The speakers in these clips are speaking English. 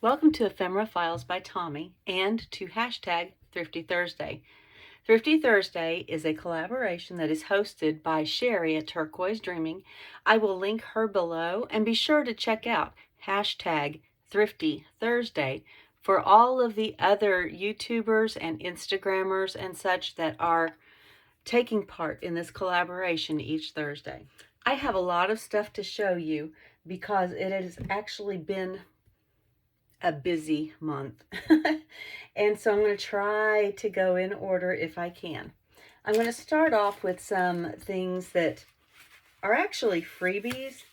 Welcome to Ephemera Files by Tommy and to hashtag Thrifty Thursday. Thrifty Thursday is a collaboration that is hosted by Sheree at Turquoise Dreaming. I will link her below, and be sure to check out hashtag Thrifty Thursday for all of the other YouTubers and Instagrammers and such that are taking part in this collaboration each Thursday. I have a lot of stuff to show you because it has actually been a busy month. And so I'm going to try to go in order if I can. I'm going to start off with some things that are actually freebies,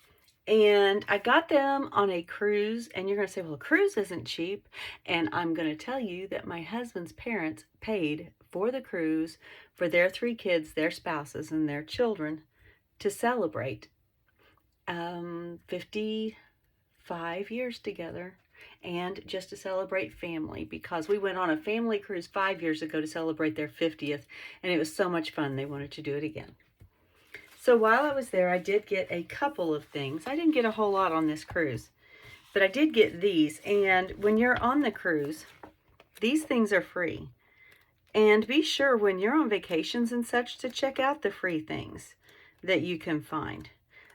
and I got them on a cruise. And you're going to say, well, a cruise isn't cheap. And I'm going to tell you that my husband's parents paid for the cruise for their 3 kids, their spouses, and their children to celebrate 55 years together, and just to celebrate family, because we went on a family cruise 5 years ago to celebrate their 50th, and it was so much fun they wanted to do it again. So while I was there, I did get a couple of things. I didn't get a whole lot on this cruise, but I did get these. And when you're on the cruise, these things are free. And be sure when you're on vacations and such to check out the free things that you can find.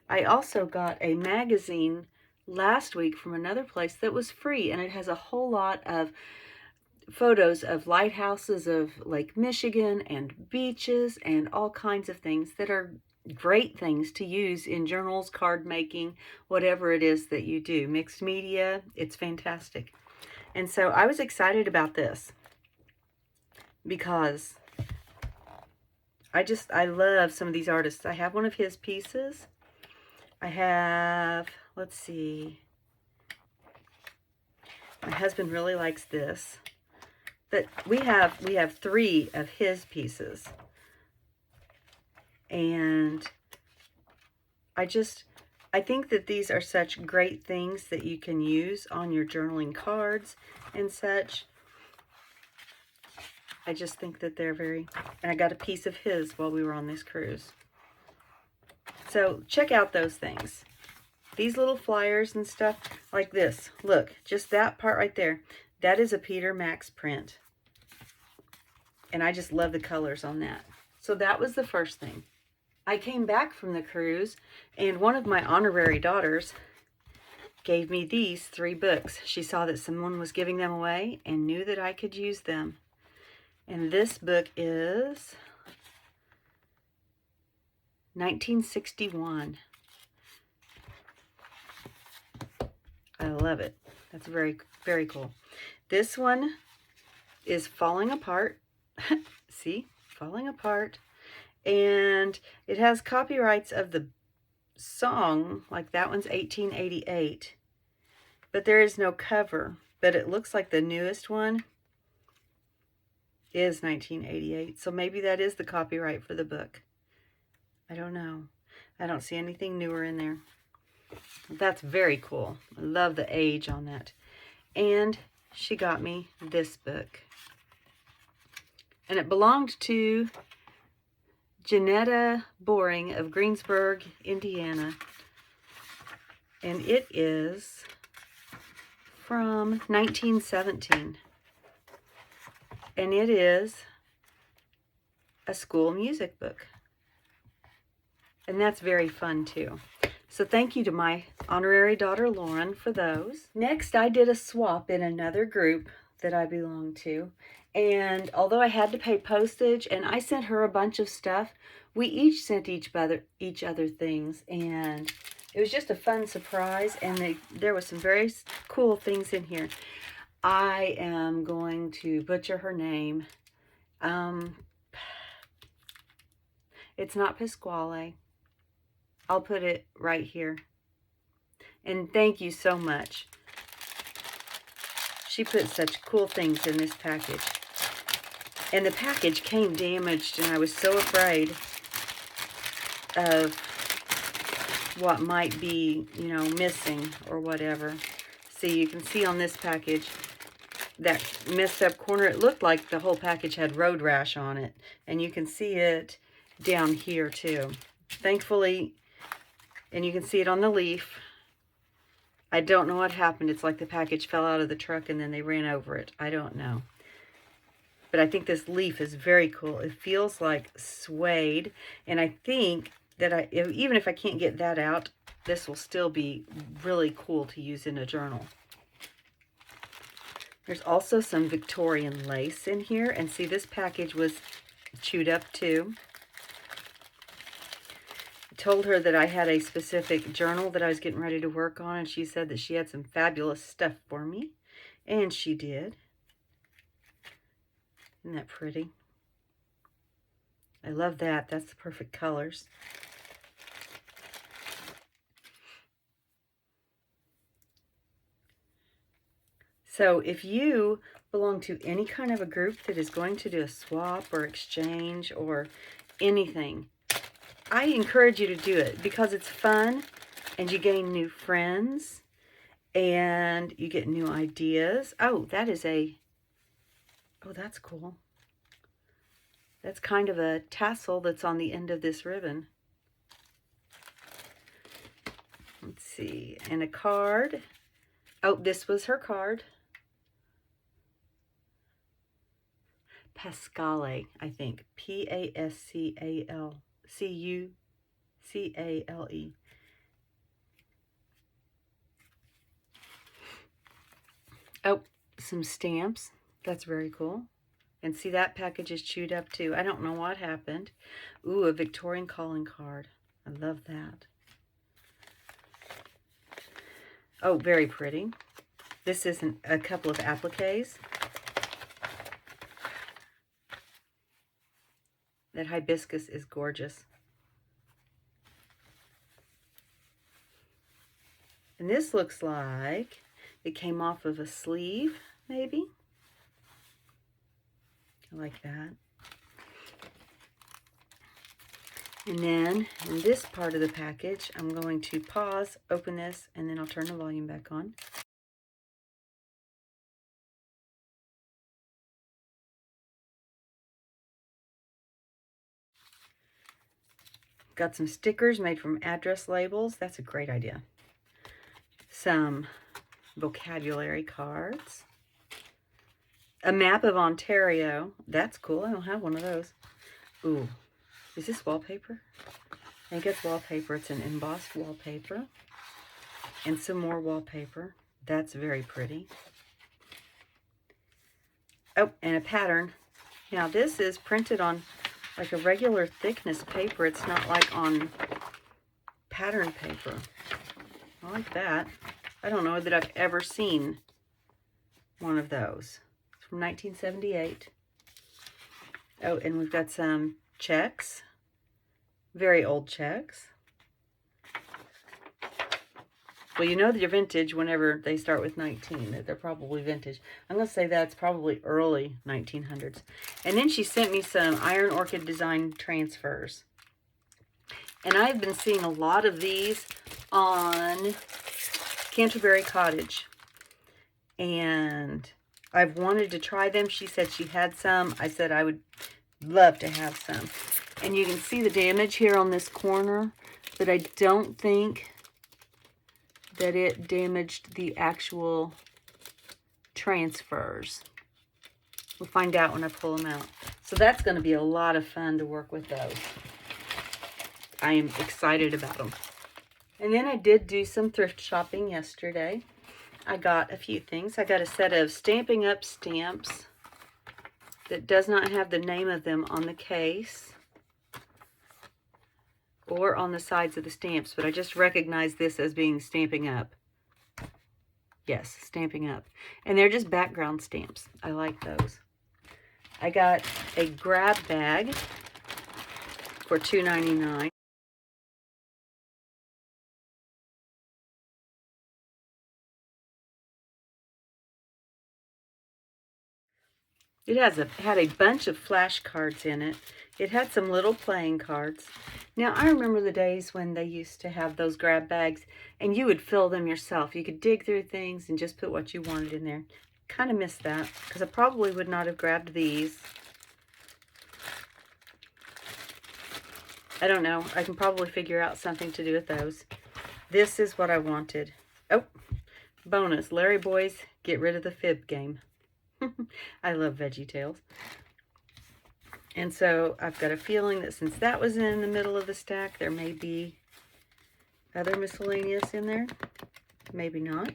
I also got a magazine last week from another place that was free, and it has a whole lot of photos of lighthouses of Lake Michigan and beaches and all kinds of things that are great things to use in journals, card making, whatever it is that you do. Mixed media, it's fantastic. And so I was excited about this because I love some of these artists. I have one of his pieces. I have, let's see, my husband really likes this, but we have 3 of his pieces, and I think that these are such great things that you can use on your journaling cards and such. I just think that they're and I got a piece of his while we were on this cruise. So check out those things. These little flyers and stuff like this. Look, just that part right there. That is a Peter Max print. And I just love the colors on that. So that was the first thing. I came back from the cruise, and one of my honorary daughters gave me these 3 books. She saw that someone was giving them away and knew that I could use them. And this book is 1961. I love it. That's very, very cool. This one is Falling Apart. See? Falling Apart. And it has copyrights of the song, like that one's 1888. But there is no cover. But it looks like the newest one is 1988. So maybe that is the copyright for the book. I don't know. I don't see anything newer in there. That's very cool. I love the age on that. And she got me this book. And it belonged to Janetta Boring of Greensburg, Indiana. And it is from 1917. And it is a school music book. And that's very fun too. So thank you to my honorary daughter Lauren for those. Next, I did a swap in another group that I belong to. And although I had to pay postage and I sent her a bunch of stuff, we each sent each other things. And it was just a fun surprise. And there was some very cool things in here. I am going to butcher her name. It's not Pasquale. I'll put it right here. And thank you so much. She put such cool things in this package. And the package came damaged, and I was so afraid of what might be, missing or whatever. See, you can see on this package, that messed up corner, it looked like the whole package had road rash on it. And you can see it down here too. Thankfully, and you can see it on the leaf. I don't know what happened. It's like the package fell out of the truck and then they ran over it. I don't know. But I think this leaf is very cool. It feels like suede. And I think that even if I can't get that out, this will still be really cool to use in a journal. There's also some Victorian lace in here. And see, this package was chewed up too. I told her that I had a specific journal that I was getting ready to work on, and she said that she had some fabulous stuff for me. And she did. Isn't that pretty? I love that. That's the perfect colors. So if you belong to any kind of a group that is going to do a swap or exchange or anything, I encourage you to do it because it's fun and you gain new friends and you get new ideas. Oh, that is oh, that's cool. That's kind of a tassel that's on the end of this ribbon. Let's see, and a card. Oh, this was her card. Pascale, I think. Pascale. Oh, some stamps. That's very cool. And see, that package is chewed up too. I don't know what happened. Ooh, a Victorian calling card. I love that. Oh, very pretty. This is a couple of appliques. That hibiscus is gorgeous. And this looks like it came off of a sleeve, maybe. I like that. And then in this part of the package, I'm going to pause, open this, and then I'll turn the volume back on. Got some stickers made from address labels. That's a great idea. Some vocabulary cards. A map of Ontario. That's cool. I don't have one of those. Ooh, is this wallpaper? I think it's wallpaper. It's an embossed wallpaper. And some more wallpaper. That's very pretty. Oh, and a pattern. Now this is printed on like a regular thickness paper. It's not like on pattern paper. I like that. I don't know that I've ever seen one of those. It's from 1978. Oh, and we've got some checks. Very old checks. Well, you know they're vintage whenever they start with 19, that they're probably vintage. I'm going to say that's probably early 1900s. And then she sent me some Iron Orchid design transfers. And I've been seeing a lot of these on Canterbury Cottage. And I've wanted to try them. She said she had some. I said I would love to have some. And you can see the damage here on this corner, but I don't think that it damaged the actual transfers. We'll find out when I pull them out. So that's going to be a lot of fun to work with those. I am excited about them. And then I did do some thrift shopping yesterday. I got a few things. I got a set of Stampin' Up! Stamps that does not have the name of them on the case or on the sides of the stamps, but I just recognize this as being Stampin' Up! Yes, Stampin' Up! And they're just background stamps. I like those. I got a grab bag for $2.99. It had a bunch of flashcards in it. It had some little playing cards. Now, I remember the days when they used to have those grab bags, and you would fill them yourself. You could dig through things and just put what you wanted in there. Kind of miss that, because I probably would not have grabbed these. I don't know. I can probably figure out something to do with those. This is what I wanted. Oh, Bonus, Larry Boys, get rid of the fib game. I love VeggieTales. And so I've got a feeling that since that was in the middle of the stack, there may be other miscellaneous in there. Maybe not.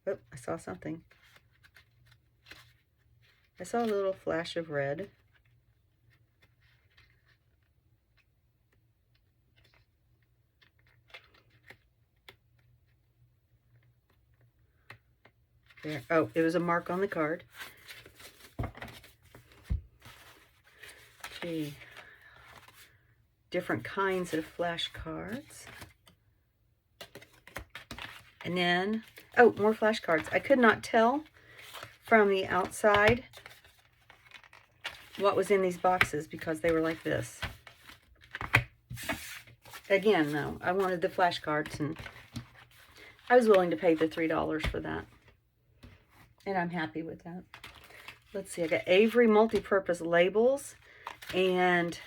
Oh, I saw something. I saw a little flash of red. There. Oh, it was a mark on the card. Gee. Different kinds of flashcards. And then, oh, more flashcards. I could not tell from the outside what was in these boxes because they were like this. Again, though, I wanted the flashcards, and I was willing to pay the $3 for that. And I'm happy with that. Let's see, I got Avery Multipurpose labels, and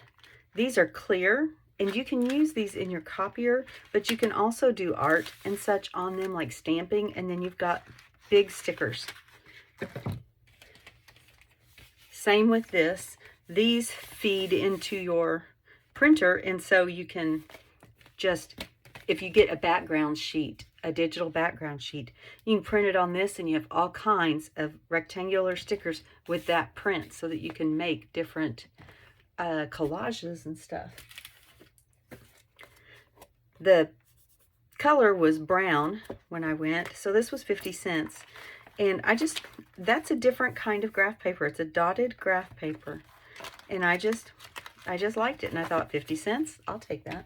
these are clear, and you can use these in your copier, but you can also do art and such on them, like stamping, and then you've got big stickers. Same with this. These feed into your printer, and so you can just, if you get a background sheet, a digital background sheet, you can print it on this, and you have all kinds of rectangular stickers with that print so that you can make different collages and stuff. The color was brown when I went, so this was 50 cents. And that's a different kind of graph paper. It's a dotted graph paper. And I just liked it, and I thought 50 cents, I'll take that.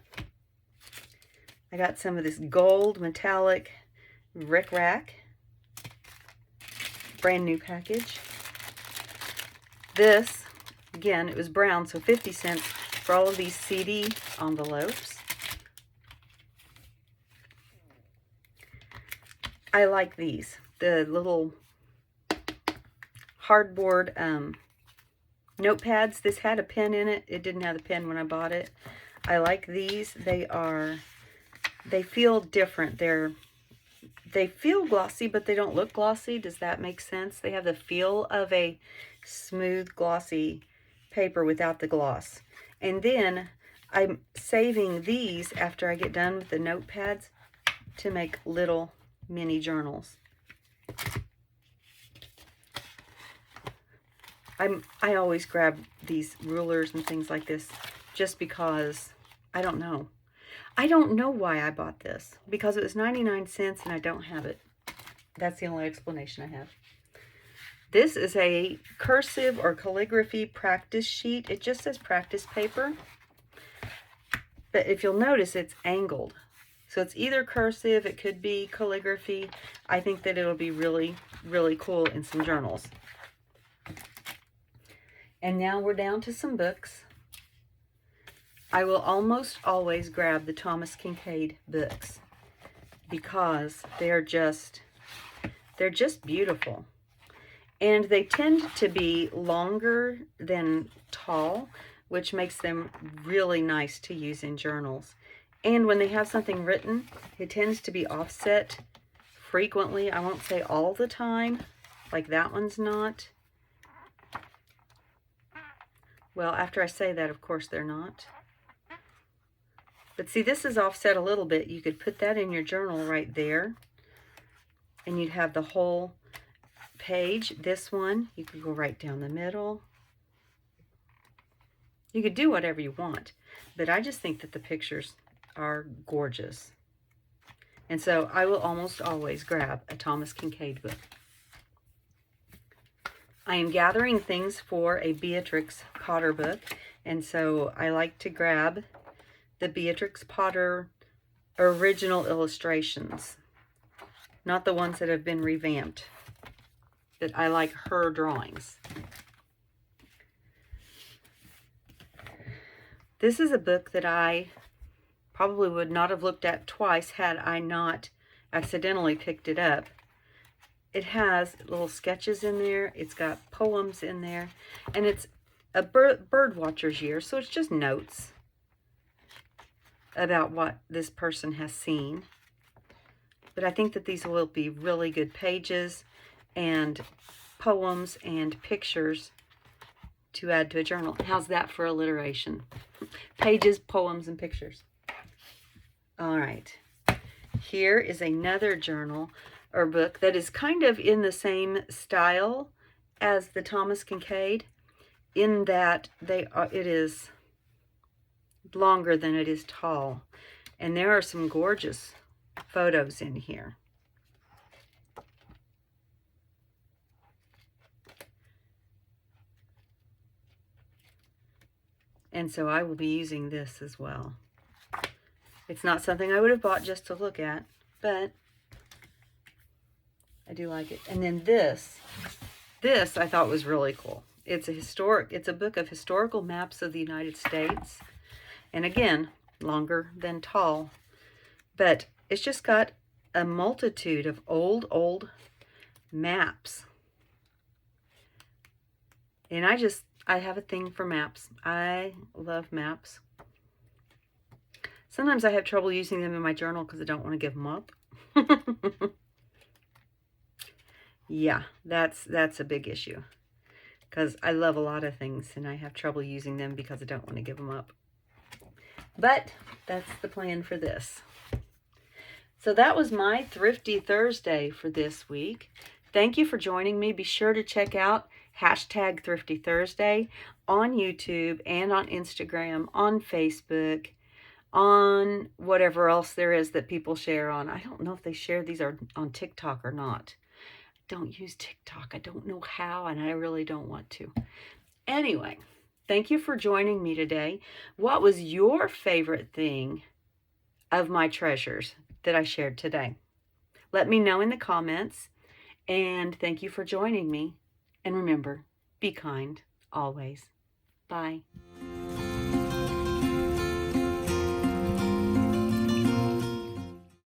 I got some of this gold metallic rickrack. Brand new package. This, again, it was brown, so 50 cents for all of these CD envelopes. I like these. The little hardboard notepads. This had a pen in it. It didn't have the pen when I bought it. I like these. They feel different. They feel glossy, but they don't look glossy. Does that make sense? They have the feel of a smooth, glossy paper without the gloss. And then I'm saving these after I get done with the notepads to make little mini journals. I always grab these rulers and things like this just because I don't know. I don't know why I bought this, because it was 99 cents and I don't have it. That's the only explanation I have. This is a cursive or calligraphy practice sheet. It just says practice paper. But if you'll notice, it's angled. So it's either cursive, it could be calligraphy. I think that it'll be really, really cool in some journals. And now we're down to some books. I will almost always grab the Thomas Kincaid books because they're just beautiful. And they tend to be longer than tall, which makes them really nice to use in journals. And when they have something written, it tends to be offset frequently. I won't say all the time, like that one's not. Well, after I say that, of course, they're not. But see, this is offset a little bit. You could put that in your journal right there, and you'd have the whole page. This one, you could go right down the middle. You could do whatever you want, but I just think that the pictures are gorgeous. And so I will almost always grab a Thomas Kincaid book. I am gathering things for a Beatrix Potter book, and so I like to grab the Beatrix Potter original illustrations, not the ones that have been revamped, but I like her drawings. This is a book that I probably would not have looked at twice had I not accidentally picked it up. It has little sketches in there. It's got poems in there. And it's a bird watcher's year, so it's just notes about what this person has seen. But I think that these will be really good pages and poems and pictures to add to a journal. How's that for alliteration? Pages, poems, and pictures. All right. Here is another journal or book that is kind of in the same style as the Thomas Kincaid, in that it is longer than it is tall. And there are some gorgeous photos in here. And so I will be using this as well. It's not something I would have bought just to look at, but I do like it. And then this I thought was really cool. It's a book of historical maps of the United States. And again, longer than tall, but it's just got a multitude of old maps. And I have a thing for maps. I love maps. Sometimes I have trouble using them in my journal because I don't want to give them up. Yeah, that's a big issue, because I love a lot of things and I have trouble using them because I don't want to give them up. But that's the plan for this. So that was my Thrifty Thursday for this week. Thank you for joining me. Be sure to check out #ThriftyThursday on YouTube and on Instagram, on Facebook, on whatever else there is that people share on. I don't know if they share these on TikTok or not. Don't use TikTok. I don't know how, and I really don't want to. Anyway, thank you for joining me today. What was your favorite thing of my treasures that I shared today? Let me know in the comments, and thank you for joining me. And remember, be kind always. Bye.